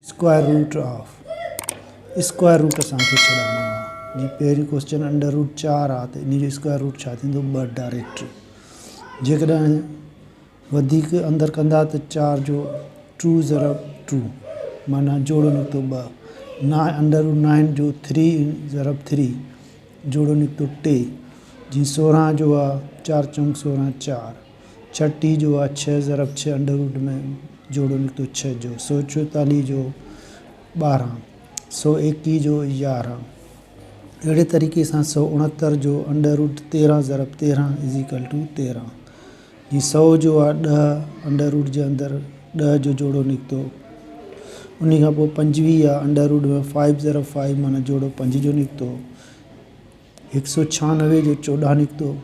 Square root of square root असांखे छॾाइणो आहे। जीअं पहिरीं क्वेश्चन अंडर रूट 4 आहे त इन जो स्क्वायर रूट छा थींदो 2 डायरेक्ट। जेकॾहिं वधीक अंदरि कंदा त 4 जो 2 ज़रब 2 माना जोड़ो निकितो 2। अंडर रूट 9 जो 3 ज़रब 3 जोड़ो निकितो 2। जीअं 16 जो आहे 4 चौंक 16 4। 36 जो आहे 6 ज़रब 6 अंडर रूट में जोड़ो निकितो 6 जो। 144 जो 12। 121 जो 11। अहिड़े तरीक़े सां 169 जो अंडर रूट 13 ज़रब 13 इज़ इक्वल टू 13। जीअं 100 जो आहे 10 अंडर रूट जे अंदरि 10 जो जोड़ो निकितो। उन खां पोइ 25 आहे अंडर रूट में 5 ज़रब 5 माना जोड़ो 5 जो निकितो। 196 जो 14 निकितो।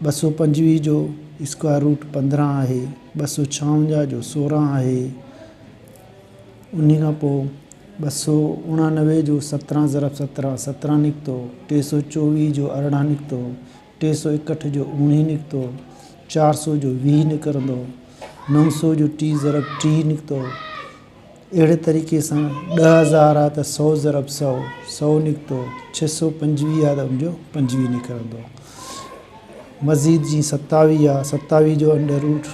225 जो स्क्वायर रूट 15 आहे। 256 जो 16 आहे। उन खां पोइ 289 जो 17 ज़रब 17 17 निकितो। 324 जो 18 निकितो। 361 जो 19 निकितो। 400 जो 20 निकिरंदो। 900 जो 3 ज़रब 3 निकितो। अहिड़े तरीक़े सां 10,000 आहे त 100 ज़रब 100 100 निकितो। 625 आहे त उनजो 25 निकिरंदो। मज़ीद जीअं 27 आहे 27 जो अंडर रूट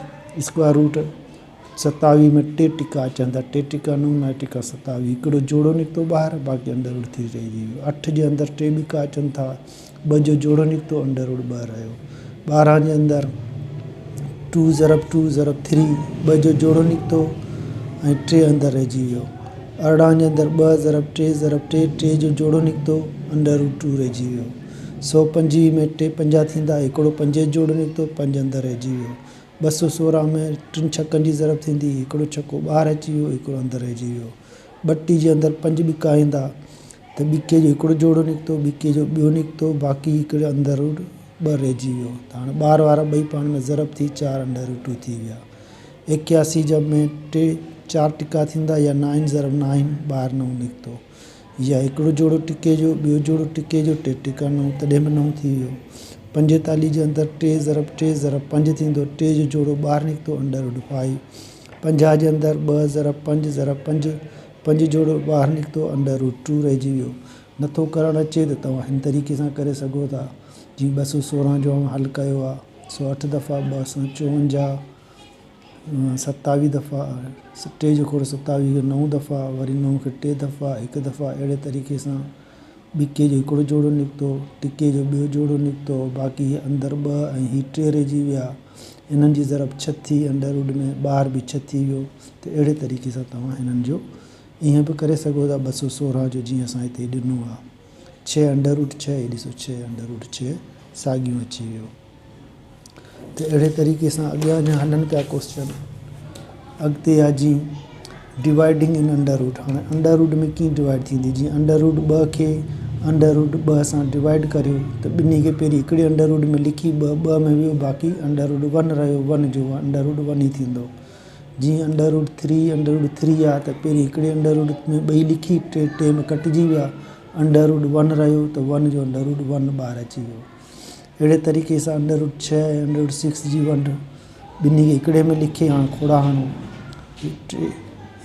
स्क्वायर रूट 27 में 3 टिका अचनि था। 3 टिका 9 9 टिका 27 हिकिड़ो जोड़ो निकितो ॿाहिरि बाक़ी अंडर रूट 3 रहिजी वियो। 8 जे अंदरि 3 टिका अचनि था 2 जो जोड़ो निकितो अंडर रूट 2 रहियो। 12 जे अंदरि 2 ज़रब 2 ज़रब 3 2 जो जोड़ो निकितो ऐं 3 अंदरि रहिजी वियो। 18 जे अंदरि 2 ज़रब 3 ज़रब 3 3 जो जोड़ो निकितो अंडर रूट 2 रहिजी वियो। 125 में 3 5 थींदा हिकिड़ो 5 जो जोड़ो निकितो 5 अंदरि रहिजी वियो। 216 में 3 छकनि जी ज़रब थींदी हिकिड़ो छको ॿाहिरि अची वियो हिकिड़ो अंदरि रहिजी वियो। 32 जे अंदरि 5 ॿिका ईंदा त ॿिके जो हिकिड़ो जोड़ो निकितो ॿिके जो ॿियो निकितो बाक़ी हिकिड़े अंदरि रूट 2 रहिजी वियो। त हाणे ॿार वारा ॿई पाण में ज़रब थी 4 अंडर रूट 2 थी विया। 81 जब में 4 टिका थींदा या 9 ज़रब 9 ॿाहिरि 9 निकितो या हिकिड़ो जोड़ो टिके जो ॿियो जोड़ो टिके जो 3 टिका 9 तॾहिं बि 9 थी वियो। 45 जे अंदरि 3 ज़रब 3 ज़रब 5 थींदो 3 जो जोड़ो ॿाहिरि निकितो अंडर रूट 5। 50 जे अंदरि 2 ज़रब 5 ज़रब 5 5 जोड़ो ॿाहिरि निकितो अंडर रूट 2 रहिजी वियो। नथो करणु अचे त तव्हां हिन तरीक़े सां करे सघो था। जीअं 216 जो हल कयो आहे 108 दफ़ा 254 27 दफ़ा 3 जो खोड़ 27 खे 9 दफ़ा वरी 9 खे 3 दफ़ा 1 दफ़ा अहिड़े तरीक़े सां ॿिके जो हिकिड़ो जोड़ो निकितो टिके जो ॿियो जोड़ो निकितो बाक़ी अंदरि 2 ऐं ही 3 रहिजी विया। इन्हनि जी ज़रब 6 थी अंडर रूट में ॿाहिरि बि 6 थी वियो। त अहिड़े तरीक़े सां तव्हां हिननि जो ईअं बि करे सघो था। 216 जो जीअं असां हिते ॾिनो आहे 6 अंडर रूट 6 हे ॾिसो 6 अंडर रूट 6 साॻियूं अची वियो। त अहिड़े तरीक़े सां अॻियां अञा हलनि पिया क्वेश्चन। अॻिते आहे जीअं डिवाइडिंग इन अंडर रूट। हाणे अंडर रूट में कीअं डिवाइड थींदी जीअं अंडर रूट 2 खे अंडर रूट 2 सां डिवाइड करियो त ॿिन्ही खे पहिरीं हिकिड़े अंडर रूट में लिखी 2 में वियो बाक़ी अंडर रूट 1 रहियो 1 जो अंडर रूट 1 ई थींदो। जीअं अंडर रूट 3 अंडर रूट 3 आहे त पहिरीं हिकिड़े अंडर रूट में ॿई लिखी 3 में कटिजी विया अंडर रूट 1 रहियो त 1 जो अंडर रूट 1 ॿाहिरि अची वियो। अहिड़े तरीक़े सां अंडर रूट 6 ऐं अंडर रूट 6 जी वंड ॿिन्ही खे हिकिड़े में लिखे हाणे खोड़ा हणो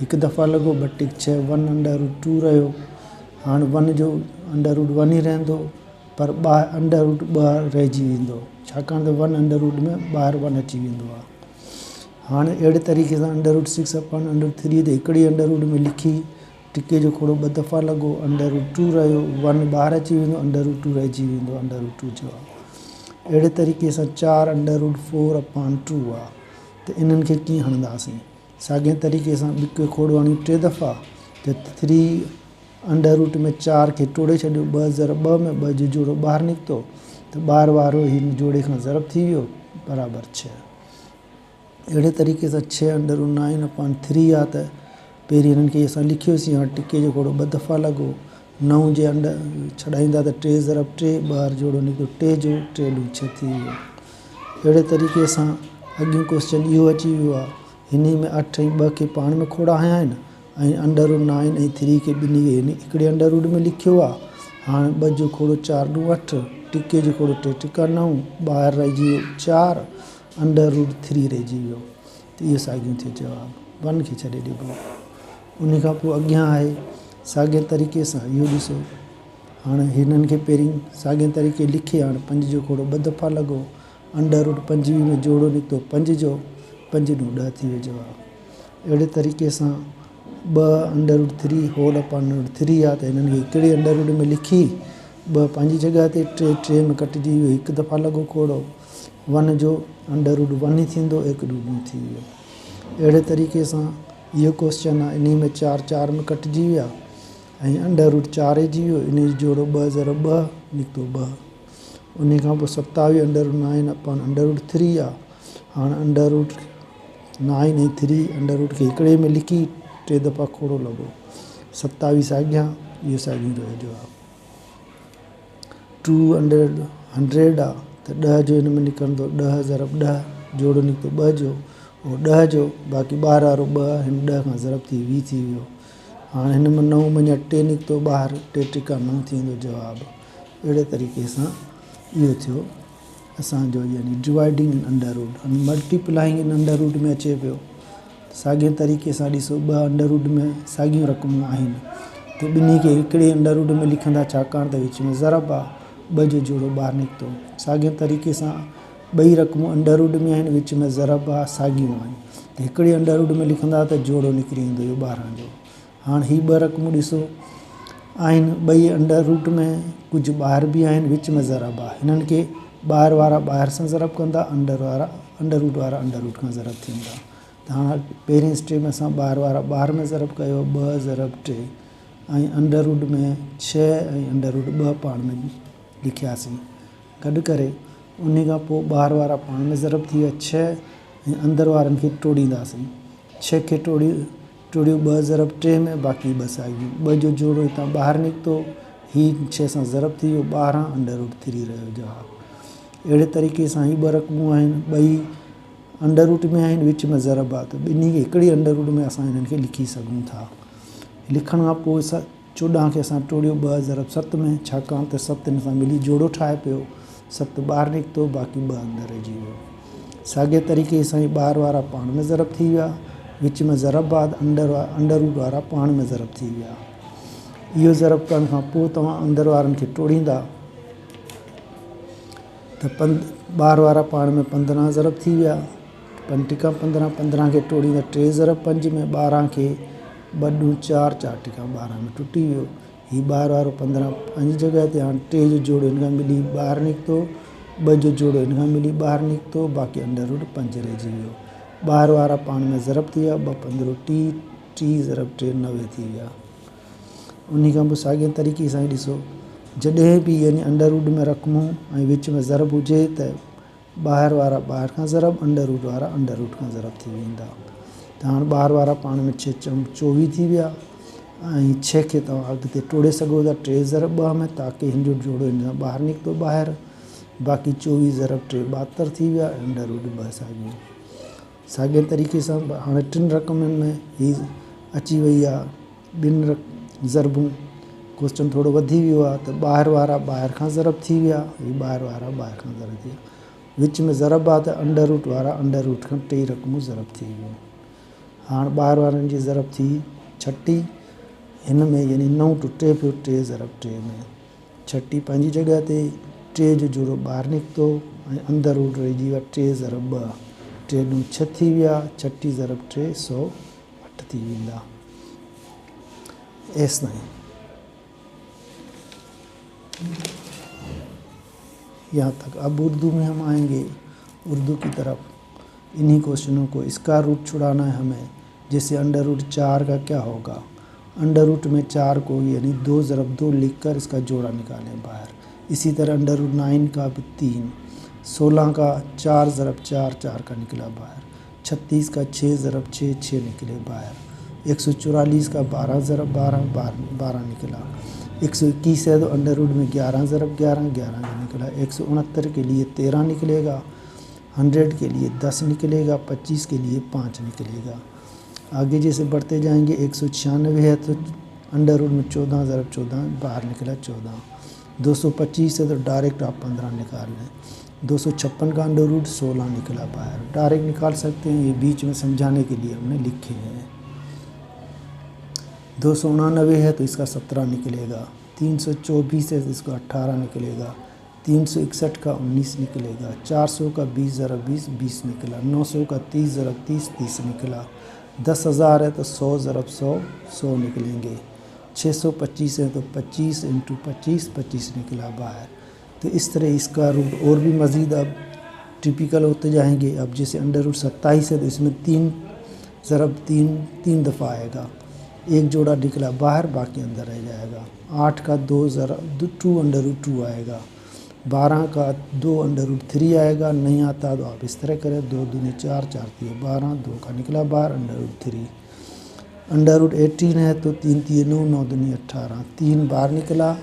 1 दफ़ा लॻो 2 टिक 6 1 अंडर रूट 2 रहियो। हाणे 1 जो अंडर रूट 1 ई रहंदो पर अंडर रूट 2 रहिजी वेंदो छाकाणि त 1 अंडर रूट में ॿाहिरि 1 अची वेंदो आहे। हाणे अहिड़े तरीक़े सां under root 6 upon under root 3 ते हिकिड़ी अंडर रूट में लिखी टिके जो खोड़ो 2 दफ़ा लॻो अंडर रूट 2 रहियो 1 ॿाहिरि अची वेंदो अंडर रूट 2 रहिजी वेंदो अंडर रूट 2 जो आहे। अहिड़े तरीक़े सां 4 अंडर रूट 4 अपॉन 2 आहे त इन्हनि खे कीअं हणंदासीं। साॻिए तरीक़े सां ॿियो खोड़ो हणी 3 दफ़ा त 3 अंडर रूट में 4 खे तोड़े छॾियो 2 ज़रब 2 में 2 जो जोड़ो ॿाहिरि निकितो त ॿाहिरि वारो हिन जोड़े खां ज़रब थी वियो बराबरि 6। अहिड़े तरीक़े सां 6 अंडर रूट 9 अपॉन 3 आहे त पहिरीं हिननि खे असां लिखियोसीं हाणे टिके जो खोड़ो 2 दफ़ा लॻो 9 जे अंडर छॾाईंदा त 3 ज़रब 3 ॿाहिरि जोड़ो निकितो 3 जो 3 ॾूं 6 थी वियो। अहिड़े तरीक़े सां अॻियूं क्वेश्चन इहो अची वियो आहे। हिन में 8 ऐं 2 खे पाण में खोड़ा हया आहिनि ऐं अंडर रूट 9 ऐं 3 खे ॿिन्ही खे हिकिड़े अंडर रूट में लिखियो आहे। हाणे 2 जो खोड़ो 4 ॾूं 8 टिके जो खोड़ो 3 टिका 9 ॿाहिरि रहिजी वियो 4 अंडर रूट 3 रहिजी वियो। त इहो साॻियूं थियो जवाबु 1 खे छॾे ॾिबो। उन खां पोइ अॻियां आहे साॻे तरीक़े सां इहो ॾिसो। हाणे हिननि खे पहिरीं साॻे तरीक़े लिखी, हाणे 5 जो खोड़ो 2 दफ़ा लॻो, √25 में जोड़ो निकितो 5 जो, 5 × 10 थी वियो जवाबु। अहिड़े तरीक़े सां 2√3 होल अपॉन √3 आहे, त हिननि खे हिकिड़े अंडर रूट में लिखी 2 पंहिंजी जॻह ते, 3 में कटिजी वियो, 1 दफ़ा लॻो खोड़ो, 1 जो √1 ई थींदो, 1 √2 थी वियो। अहिड़े तरीक़े सां इहो क्वेश्चन आहे, इन में 4 में कटिजी विया ऐं √4 रहिजी वियो, इन जो जोड़ो 2 × 2 निकितो 2। उन खां पोइ 27 √9 अपॉन √3 आहे। हाणे √9 ऐं 3 अंडर रूट खे हिकिड़े में लिखी 3 दफ़ा खोड़ो लॻो, 27 साॻियां, इहो साॻियो रहियो जवाबु। 200 आहे, त 10 जो हिन में निकिरंदो, 10 × 10 जोड़ो निकितो 2 जो, ऐं 10 जो बाक़ी ॿाहिरि वारो 2 हिन 10 खां ज़रब थी 20 थी वियो। हाणे हिन में 9 मञा 2 निकितो ॿाहिरि, 3 × 9 थींदो जवाबु। अहिड़े तरीक़े सां इहो थियो असांजो, यानी dividing in under root. Multiplying in under root में अचे पियो, साॻे तरीक़े सां ॾिसो 2 अंडर रूट में साॻियूं रक़मूं आहिनि, त ॿिन्ही खे हिकिड़े अंडर रूट में लिखंदा, छाकाणि त विच में ज़रब आहे, 2 जो जोड़ो ॿाहिरि निकितो। साॻे तरीक़े सां 2 रक़मूं अंडर रूट में आहिनि, विच में ज़रब आहे, साॻियूं आहिनि, त हिकिड़े अंडर रूट में लिखंदा त जोड़ो निकिरी ईंदो इहो 12 जो। हाणे हीअ 2 रक़मूं ॾिसो आहिनि, 2 अंडर रूट में, कुझु ॿाहिरि बि आहिनि, विच में ज़रब आहे, हिननि खे ॿाहिरि वारा ॿाहिरि सां ज़रब कंदा, अंडर रूट वारा अंडर रूट खां ज़रब थींदा। त हाणे पहिरें स्टेप में असां ॿाहिरि वारा ॿाहिरि में ज़रब कयो, 2 × 3 ऐं अंडर रूट में 6 ऐं अंडर रूट 2 पाण में लिखियासीं गॾु करे। उन खां पोइ ॿाहिरि वारा पाण में ज़रब थी विया 6 ऐं अंदर वारनि खे टोड़ींदासीं, 6 खे टोड़ियो 2 × 3 में, बाक़ी 2 साॻियूं, 2 जो जोड़ो हितां ॿाहिरि निकितो, हीअ 6 सां ज़रब थी वियो, 12 अंडर रूट 3 रहियो जवाबु। अहिड़े तरीक़े सां ही 2 रक़मूं आहिनि, 2 अंडर रूट में आहिनि, विच में ज़रब आहे, त ॿिन्ही खे हिकिड़ी अंडर रूट में असां हिननि खे लिखी सघूं था। लिखण खां पोइ 14 खे असां टोड़ियो 2 × 7 में, छाकाणि त 7 हिन सां मिली जोड़ो ठाहे पियो, 7 ॿाहिरि निकितो, बाक़ी 2 अंदर रहिजी वियो। साॻे तरीक़े सां ई ॿाहिरि वारा पाण में ज़रब थी विया, विच में ज़रब आहे, अंडर रूट वारा पाण में ज़रब थी विया। इहो ज़रब करण खां पोइ तव्हां अंदर वारनि खे टोड़ींदा, त ॿाहिरि वारा पाण में 15 ज़रब थी विया, 5 × 15, 15 खे टोड़ींदा 3 ज़रब 5 में, 12 खे 2 × 4, 4 × 12 में टुटी वियो। हीअ ॿाहिरि वारो 15 पंहिंजी जॻह ते, हाणे 3 जो जोड़ो हिन खां मिली ॿाहिरि निकितो, 2 जो जोड़ो हिन खां मिली ॿाहिरि निकितो, बाक़ी अंडर रूट 5 रहिजी वियो। ॿाहिरि वारा पाण में ज़रब थी विया, 2 × 15 30, 30 × 3 90 थी विया। उन खां पोइ साॻे तरीक़े सां ई ॾिसो, जॾहिं बि यानी अंडर रूट में रक़मूं ऐं विच में ज़रब हुजे, त ॿाहिरि वारा ॿाहिरि खां ज़रब, अंडर रूट वारा अंडर रूट खां ज़रब थी वेंदा। त हाणे ॿाहिरि वारा पाण में 6 × 24 थी विया, ऐं 6 खे तव्हां अॻिते टोड़े सघो था 3 ज़रब 2 में, ताकी हिन जो जोड़ो हिन सां ॿाहिरि निकितो ॿाहिरि, बाक़ी 24 ज़रब 3 72 थी विया, अंडर रूट 2 साॻियूं। साॻे तरीक़े सां हाणे 3 रक़मनि में हीअ अची वई आहे 2 ज़रबूं, क्वेश्चन थोरो वधी वियो आहे, त ॿाहिरि वारा ॿाहिरि खां ज़रब थी विया, हीअ ॿाहिरि वारा ॿाहिरि खां ज़रब थी विया, विच में ज़रब आहे, त अंडर रूट वारा अंडर रूट खां 3 रक़मूं ज़रब थी वियूं। हाणे ॿाहिरि वारनि जी ज़रब थी 36, हिन में यानी 9 टुटे पियो 3 ज़रब 3 में, 36 पंहिंजी जॻह ते, 3 जो जोड़ो ॿाहिरि निकितो ऐं अंदर रूट रहिजी विया 3 ज़रब 2, 3 × 6 थी विया, 36 ज़रब 3 108 थी वेंदा। ऐसा ही यहाँ तक। अब उर्दू में हम आएंगे, उर्दू की तरफ। इन्हीं क्वेश्चनों को स्क्वायर रूट छुड़ाना है हमें, जैसे अंडर रूट 4 का क्या होगा, अंडर रूट में 4 को यानी 2 ज़रब 2 लिखकर इसका जोड़ा निकालें बाहर। इसी तरह अंडर रूट 9 का भी 3, 16 का 4 ज़रब 4 4 का निकला बाहर, 36 का 6 ज़रब 6 6 निकले बाहर, 144 का 12 ज़रब 12 12 निकला, 121 है तो अंडर रूट में 11 ज़रब 11 11 निकला, 169 के लिए 13 निकलेगा, 100 के लिए 10 निकलेगा, 25 के लिए 5 निकलेगा। आगे जैसे बढ़ते जाएंगे 196 है तो अंडर रूट में 14 ज़रब 14 बाहर निकला 14, 225 है तो डायरेक्ट आप 15 निकाल लें, 256 का अंडर रूट 16 निकला बाहर, डायरेक्ट निकाल सकते हैं, ये बीच में समझाने के लिए हमने लिखे हैं। 299 है तो इसका 17 निकलेगा। 324 है तो इसका 18 निकलेगा। 361 का 19 निकलेगा। 400 का 20 ज़रब 20 20 निकला। 900 का 30 ज़रब 30 30 निकला। 10,000 है तो 100 ज़रब 100 100 निकलेंगे। 625 है तो 25 इंटू 25 25 निकला बाहर। तो इस तरह इसका रूट और भी मज़ीद अब टिपिकल होते जाएंगे। अब जैसे अंडर रूट 27 है तो इसमें 3 ज़रब 3 3 दफ़ा आएगा। एक जोड़ा निकला बाहर, बाकी अंदर रह जाएगा। 8 का 2 ज़रब 2 अंडर रूट 2 आएगा। 12 का 2 अंडर रूट 3 आएगा। नहीं आता तो आप इस तरह करें, 2 दूनी 4 4 3 12, 2 का निकला बाहर अंडर रूट 3। अंडर रूट 18 है तो 3 3 9 9 दूनी 18, 3 बाहर निकला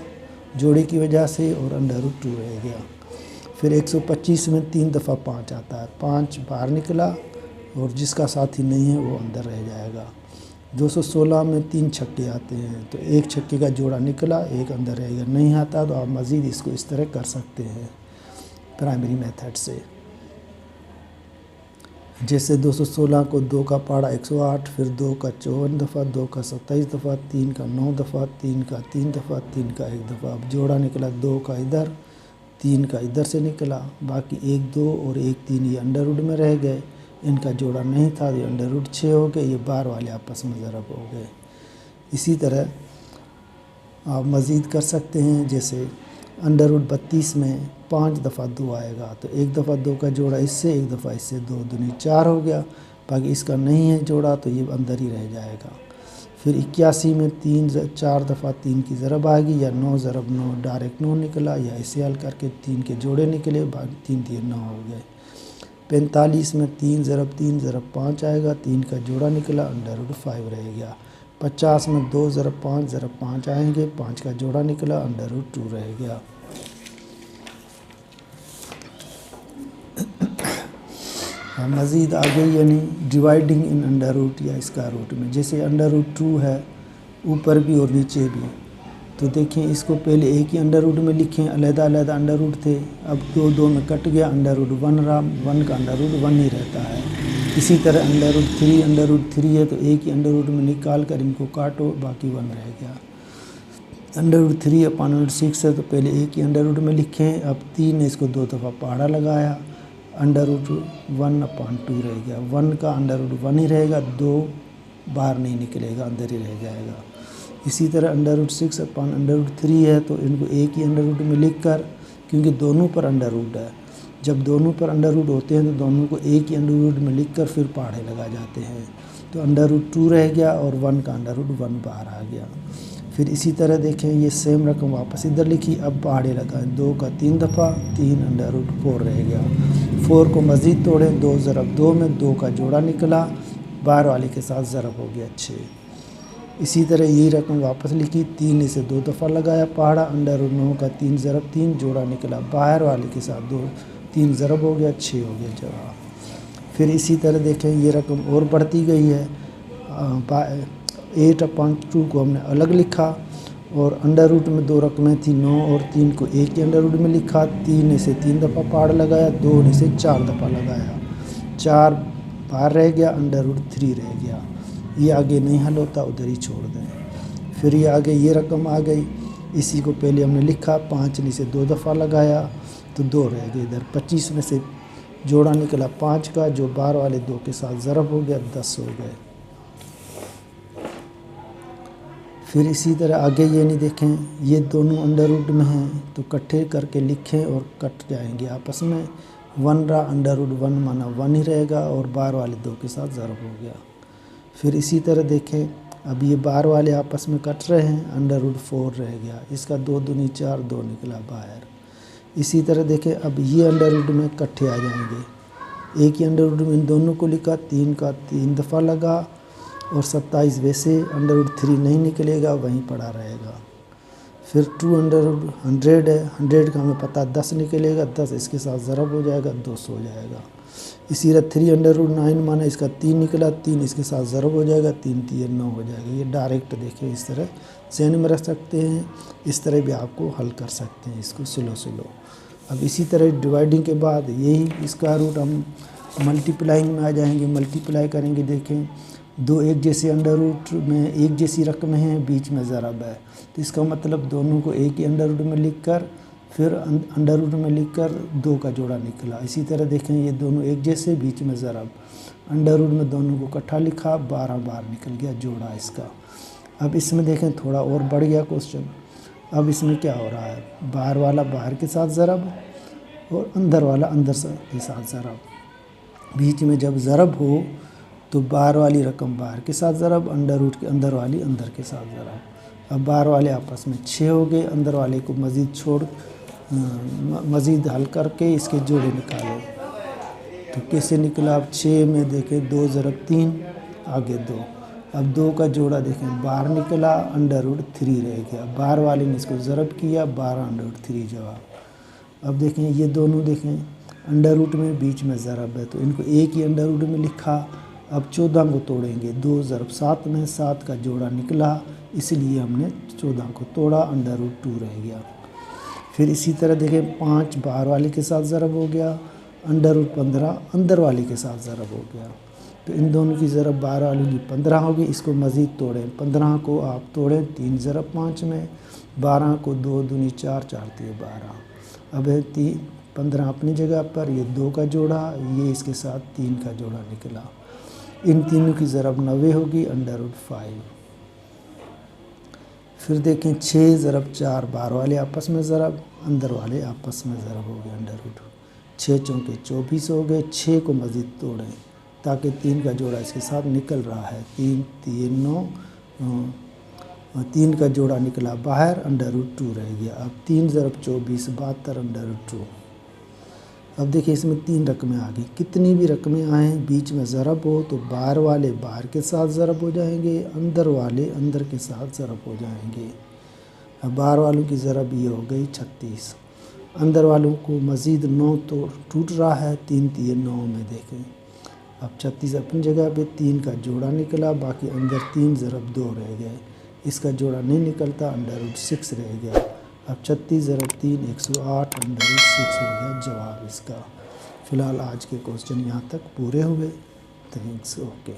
जोड़े की वजह से और अंडर रूट 2 रह गया। फिर 125 में 3 दफ़ा 5 आता है, 5 बाहर निकला और जिसका साथी नहीं है वो अंदर रह जाएगा। 216 में 3 छक्के आते हैं तो एक छक्के का जोड़ा निकला, एक अंदर रहेगा। नहीं आता तो आप मज़ीद इसको इस तरह कर सकते हैं प्राइमरी मेथड से। जैसे 216 को 2 का पाड़ा 108, फिर 2 का 54 दफ़ा, 2 का 27 दफ़ा, 3 का 9 दफ़ा, 3 का 3 दफ़ा, 3 का 1 दफ़ा। अब जोड़ा निकला 2 का इधर, 3 का इधर से निकला, बाकी 1 2 और 1 3 ये अंडर रूट में रह गए। इनका जोड़ा नहीं था, ये अंडर रूट 6 हो गए, ये बार वाले आपस में ज़रब हो गए। इसी तरह आप मज़ीद कर सकते हैं। जैसे अंडर रूट 32 में 5 दफ़ा 2 आएगा तो एक दफ़ा 2 का जोड़ा इससे, एक दफ़ा इससे, 2 दूनी 4 हो गया। बाकी इसका नहीं है जोड़ा तो ये अंदर ही रह जाएगा। फिर 81 में 4 दफ़ा 3 की ज़रब आएगी, या 9 ज़रब 9 डायरेक्ट 9 निकला, या इसे हल करके 3 के जोड़े निकले, बाकी 3 3 9 हो गए। 45 में 3 ज़रब 5 आएगा, 3 का जोड़ा निकला, अंडर रूट 5 रह गया। 50 में 2 ज़रब 5 आएंगे, 5 का जोड़ा निकला, अंडर रूट 2 रह गया। मज़ीद आगे यानी डिवाइडिंग इन अंडर रूट या स्क्वायर रूट में, जैसे अंडर रूट 2 है ऊपर भी और नीचे भी, तो देखें इसको पहले एक ही अंडर रूट में लिखें, अलग-अलग अंडर रूट थे, अब 2 2 में कट गया, अंडर रूट 1 रहा, 1 का अंडर रूट 1 ही रहता है। इसी तरह अंडर रूट 3 है तो एक ही अंडर रूट में निकाल कर इनको काटो, बाकी 1 रह गया। Under root 3 upon under root 6 है तो पहले एक ही अंडर रूट में लिखें, अब 3 ने इसको 2 दफ़ा पहाड़ा लगाया, अंडर रूट 1 अपॉन 2 रह गया। 1 का अंडर रूट 1 ही रहेगा, 2 बाहर नहीं निकलेगा, अंदर ही रह जाएगा। इसी तरह under root 6 upon under root 3 है तो इनको एक ही अंडर रूट में लिख कर, क्योंकि दोनों पर अंडर रूट है, जब दोनों पर अंडर रूट होते हैं तो दोनों को एक ही अंडर रूट में लिख कर फिर पहाड़े लगा जाते हैं। तो अंडर रूट 2 रह गया और 1 का अंडर रूट 1 बाहर आ गया। फिर इसी तरह देखें ये सेम रकम वापस इधर लिखी, अब पहाड़े लगाएं, 2 का 3 दफ़ा, 3 अंडर रूट 4 रह गया। 4 को मज़ीद तोड़ें, 2 ज़रब 2 में 2 का जोड़ा निकला, बाहर वाले के साथ ज़रब हो गया 6। इसी तरह यही रकम वापस लिखी, 3 इसे 2 दफ़ा लगाया पहाड़ा, अंडर रूट 9 का 3 ज़रब 3 जोड़ा निकला, बाहर वाले के साथ 3 ज़रब हो गया, 6 हो गया जवाब। फिर इसी तरह देखें ये रकम और बढ़ती गई है। 8 अपॉन 2 को हमने अलग लिखा और अंडर रूट में 2 रकमें थी, 9 और 3 को एक ही अंडर रूट में लिखा, 3 इसे 3 दफ़ा पहाड़ लगाया, 2 इसे 4 दफ़ा लगाया, 4 बाहर रह गया, अंडर रूट 3 रह गया। ये आगे नहीं हल होता, उधर ही छोड़ दें। फिर ये आगे ये रकम आ गई, इसी को पहले हमने लिखा, 5 ने इसे 2 दफ़ा लगाया तो 2 रह गए इधर। 25 में से जोड़ा निकला 5 का, जो बाहर वाले 2 के साथ ज़रब हो गया, 10 हो गए। फिर इसी तरह आगे ये नहीं देखें, ये दोनों अंडर रूट में हैं तो इकट्ठे करके लिखें और कट जाएंगे आपस में। 1 रहा, अंडर रूट 1 माना 1 ही रहेगा और बाहर वाले 2 के साथ ज़रब हो गया। फिर इसी तरह देखें, अब ये बाहर वाले आपस में कट रहे हैं, अंडर रूट 4 रह गया, इसका 2 दूनी 4, 2 निकला बाहर। इसी तरह देखें, अब ये अंडर रूट में इकट्ठे आ जाएंगे, एक ही अंडर रूट में इन दोनों को लिखा, 3 का 3 दफ़ा लगा और 27 वैसे अंडर रूट 3 नहीं निकलेगा, वहीं पड़ा रहेगा। फिर 2 अंडर रूट 100 है, 100 का हमें पता 10 निकलेगा, 10 इसके साथ ज़रब हो जाएगा, 200 हो जाएगा। इसी तरह 3 अंडर रूट 9 माना इसका 3 निकला, 3 इसके साथ ज़रब हो जाएगा, 3 3 9 हो जाएगा। ये डायरेक्ट देखें इस तरह ज़हन में रख सकते हैं, इस तरह भी आपको हल कर सकते हैं इसको स्लो। अब इसी तरह डिवाइडिंग के बाद यही इसका रूट हम मल्टीप्लाइंग में आ जाएंगे, मल्टीप्लाई करेंगे। देखें दो एक जैसे अंडर रूट में एक जैसी रकमें हैं, बीच में ज़रब है, तो इसका मतलब दोनों को एक ही अंडर रूट में लिखकर फिर अंडर रूट में लिखकर 2 का जोड़ा निकला। इसी तरह देखें ये दोनों एक जैसे, बीच में ज़रब, अंडर रूट में दोनों को इकट्ठा लिखा, 12 बार निकल गया जोड़ा इसका। अब इसमें देखें थोड़ा और बढ़ गया क्वेश्चन। अब इसमें क्या हो रहा है, बाहर वाला बाहर के साथ ज़रब और अंदर वाला अंदर के साथ ज़रब। बीच में जब ज़रब हो तो बाहर वाली रकम बाहर के साथ ज़रब, अंडर रूट के अंदर वाली अंदर के साथ ज़रब। अब बाहर वाले आपस में 6 हो गए, अंदर वाले को मज़ीद हल करके इसके जोड़े निकालो। तो कैसे निकला, अब 6 में देखें 2 ज़रब 3, आगे 2। अब 2 का जोड़ा देखें बाहर निकला, अंडर रूट 3 रह गया, बाहर वाले ने इसको ज़रब किया, 12 अंडर रूट 3 जवाब। अब देखें ये दोनों देखें अंडर रूट में बीच में ज़रब है, तो इनको एक ही अंडर रूट में लिखा। अब 14 को तोड़ेंगे, 2 ज़रब 7 में 7 का जोड़ा निकला, इसलिए हमने 14 को तोड़ा, अंडर रूट 2 रह गया। फिर इसी तरह देखें 5 बाहर वाले के साथ ज़रब हो गया, अंडर रूट 15 अंदर वाले के साथ ज़रब हो गया। तो इन दोनों की ज़रब बाहर वाले की 15 होगी, इसको मज़ीद तोड़ें, 15 को आप तोड़ें 3 ज़रब 5 में, 12 को 2 दूनी 4, 4 3 12। अब है 15 अपनी जगह पर, ये 2 का जोड़ा, ये इसके साथ 3 का जोड़ा निकला। इन तीनों की ज़रब 90 होगी, अंडर रूट 5। फिर देखें 6 ज़रब 4 बाहर वाले आपस में ज़रब, अंदर वाले आपस में ज़रब हो गए, अंडर रूट 6 चौके 24 हो गए। 6 को मज़ीद तोड़ें ताकि 3 का जोड़ा इसके साथ निकल रहा है, 3 3 9, 3 का जोड़ा निकला बाहर, अंडर रूट 2 रह गया। अब 3 ज़रब 24 72 अंडर रूट 2। अब देखिए इसमें 3 रकमें आ गई, कितनी भी रकमें आएँ बीच में ज़रब हो तो बाहर वाले बाहर के साथ ज़रब हो जाएंगे, अंदर वाले अंदर के साथ ज़रब हो जाएंगे। अब बाहर वालों की ज़रब ये हो गई 36, अंदर वालों को मज़ीद 9 तो टूट रहा है, 3 3 9 में देखें। अब 36 अपनी जगह पे, 3 का जोड़ा निकला, बाकी अंदर 3 ज़रब 2 रह गए, इसका जोड़ा नहीं निकलता, अंडर रूट 6 रह गया। अब 36 ज़रब 3 108 अंडर रूट 6 हो गया जवाब इसका। फ़िलहाल आज के क्वेश्चन यहाँ तक पूरे हुए। Thanks, okay.